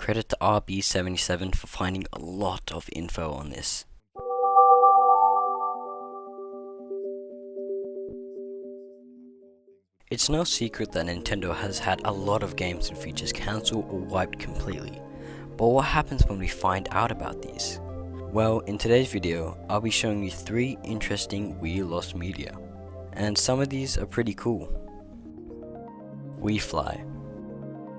Credit to RB77 for finding a lot of info on this. It's no secret that Nintendo has had a lot of games and features cancelled or wiped completely, but what happens when we find out about these? Well, in today's video, I'll be showing you 3 interesting Wii lost media, and some of these are pretty cool. WiiFly.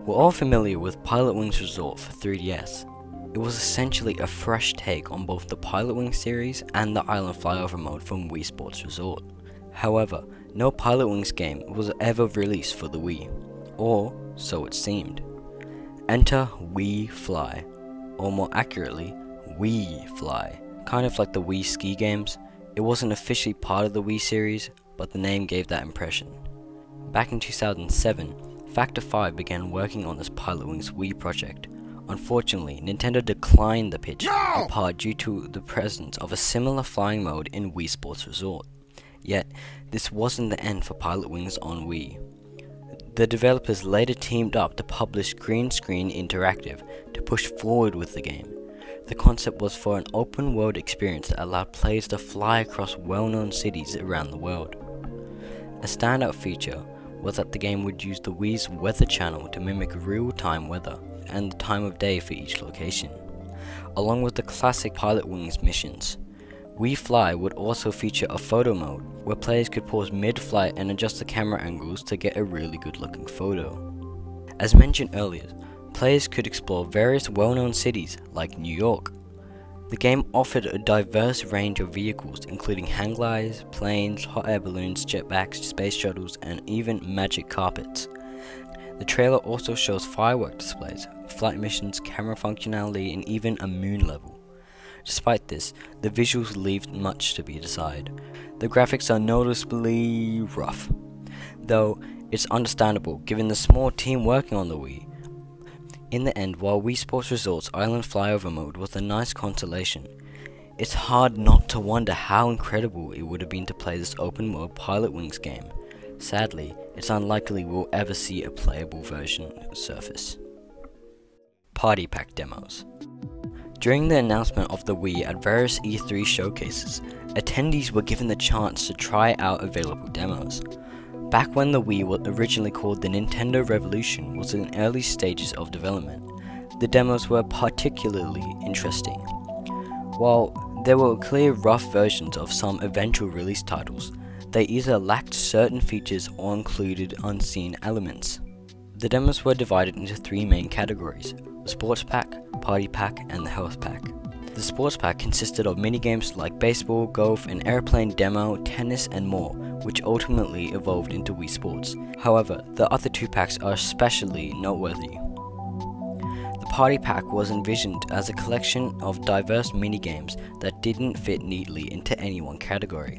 We're all familiar with Pilotwings Resort for 3DS. It was essentially a fresh take on both the Pilotwings series and the Island Flyover mode from Wii Sports Resort. However, no Pilotwings game was ever released for the Wii, or so it seemed. Enter WiiFly, or more accurately, WiiFly. Kind of like the Wii ski games, it wasn't officially part of the Wii series, but the name gave that impression. Back in 2007, Factor 5 began working on this Pilotwings Wii project. Unfortunately, Nintendo declined the pitch in part due to the presence of a similar flying mode in Wii Sports Resort. Yet, this wasn't the end for Pilotwings on Wii. The developers later teamed up to publish Green Screen Interactive to push forward with the game. The concept was for an open world experience that allowed players to fly across well-known cities around the world. A standout feature was that the game would use the Wii's weather channel to mimic real-time weather and the time of day for each location, along with the classic Pilotwings missions. WiiFly would also feature a photo mode, where players could pause mid-flight and adjust the camera angles to get a really good looking photo. As mentioned earlier, players could explore various well-known cities like New York. The game offered a diverse range of vehicles including hang gliders, planes, hot air balloons, jetpacks, space shuttles, and even magic carpets. The trailer also shows firework displays, flight missions, camera functionality, and even a moon level. Despite this, the visuals leave much to be desired. The graphics are noticeably rough, though it's understandable given the small team working on the Wii. In the end, while Wii Sports Resort's Island Flyover mode was a nice consolation, it's hard not to wonder how incredible it would have been to play this open world Pilotwings game. Sadly, it's unlikely we'll ever see a playable version surface. Party Pack demos. During the announcement of the Wii at various E3 showcases, attendees were given the chance to try out available demos. Back when the Wii was originally called the Nintendo Revolution was in early stages of development, the demos were particularly interesting. While there were clear rough versions of some eventual release titles, they either lacked certain features or included unseen elements. The demos were divided into 3 main categories: the Sports Pack, Party Pack, and the Health Pack. The Sports Pack consisted of minigames like baseball, golf, an airplane demo, tennis, and more, which ultimately evolved into Wii Sports. However, the other 2 packs are especially noteworthy. The Party Pack was envisioned as a collection of diverse minigames that didn't fit neatly into any one category.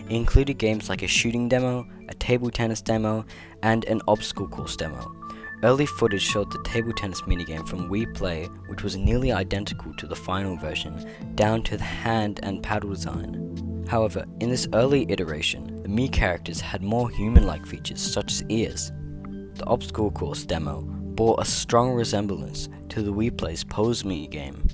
It included games like a shooting demo, a table tennis demo, and an obstacle course demo. Early footage showed the table tennis minigame from Wii Play, which was nearly identical to the final version, down to the hand and paddle design. However, in this early iteration, the Mii characters had more human-like features such as ears. The obstacle course demo bore a strong resemblance to the Wii Play's Pose Mii game,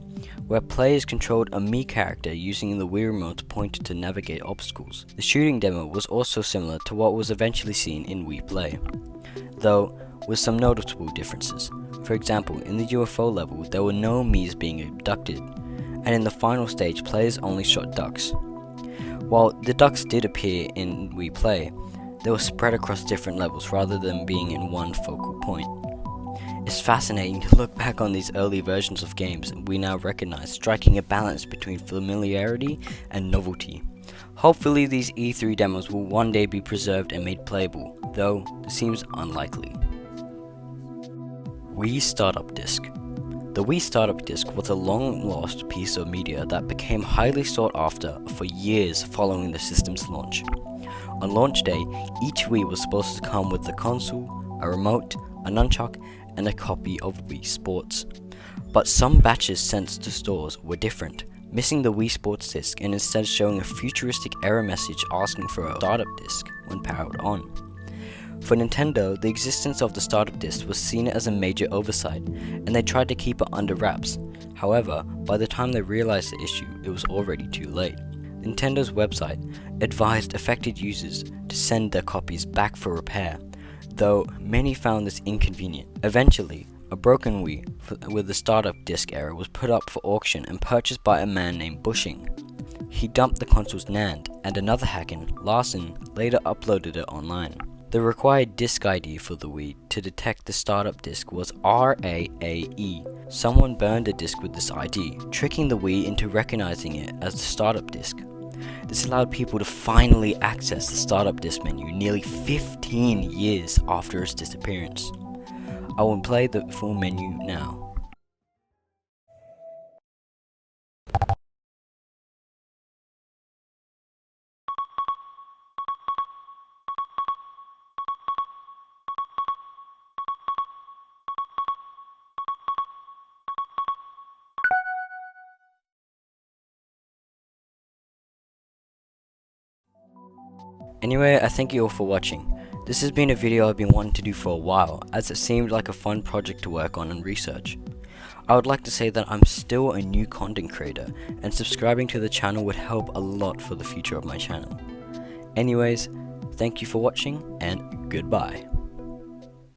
where players controlled a Mii character using the Wii Remote pointer to navigate obstacles. The shooting demo was also similar to what was eventually seen in Wii Play, though with some noticeable differences. For example, in the UFO level, there were no Miis being abducted, and in the final stage, players only shot ducks. While the ducks did appear in Wii Play, they were spread across different levels rather than being in one focal point. It's fascinating to look back on these early versions of games we now recognize, striking a balance between familiarity and novelty. Hopefully these E3 demos will one day be preserved and made playable, though this seems unlikely. Wii Startup Disc. The Wii Startup Disc was a long-lost piece of media that became highly sought after for years following the system's launch. On launch day, each Wii was supposed to come with the console, a remote, a nunchuck, and a copy of Wii Sports. But some batches sent to stores were different, missing the Wii Sports disc and instead showing a futuristic error message asking for a startup disc when powered on. For Nintendo, the existence of the startup disc was seen as a major oversight, and they tried to keep it under wraps. However, by the time they realized the issue, it was already too late. Nintendo's website advised affected users to send their copies back for repair, though many found this inconvenient. Eventually, a broken Wii with the startup disc error was put up for auction and purchased by a man named Bushing. He dumped the console's NAND, and another hacker, Larson, later uploaded it online. The required disk ID for the Wii to detect the startup disk was RAAE. Someone burned a disk with this ID, tricking the Wii into recognizing it as the startup disk. This allowed people to finally access the startup disk menu nearly 15 years after its disappearance. I will play the full menu now. Anyway, I thank you all for watching. This has been a video I've been wanting to do for a while, as it seemed like a fun project to work on and research. I would like to say that I'm still a new content creator, and subscribing to the channel would help a lot for the future of my channel. Anyways, thank you for watching, and goodbye.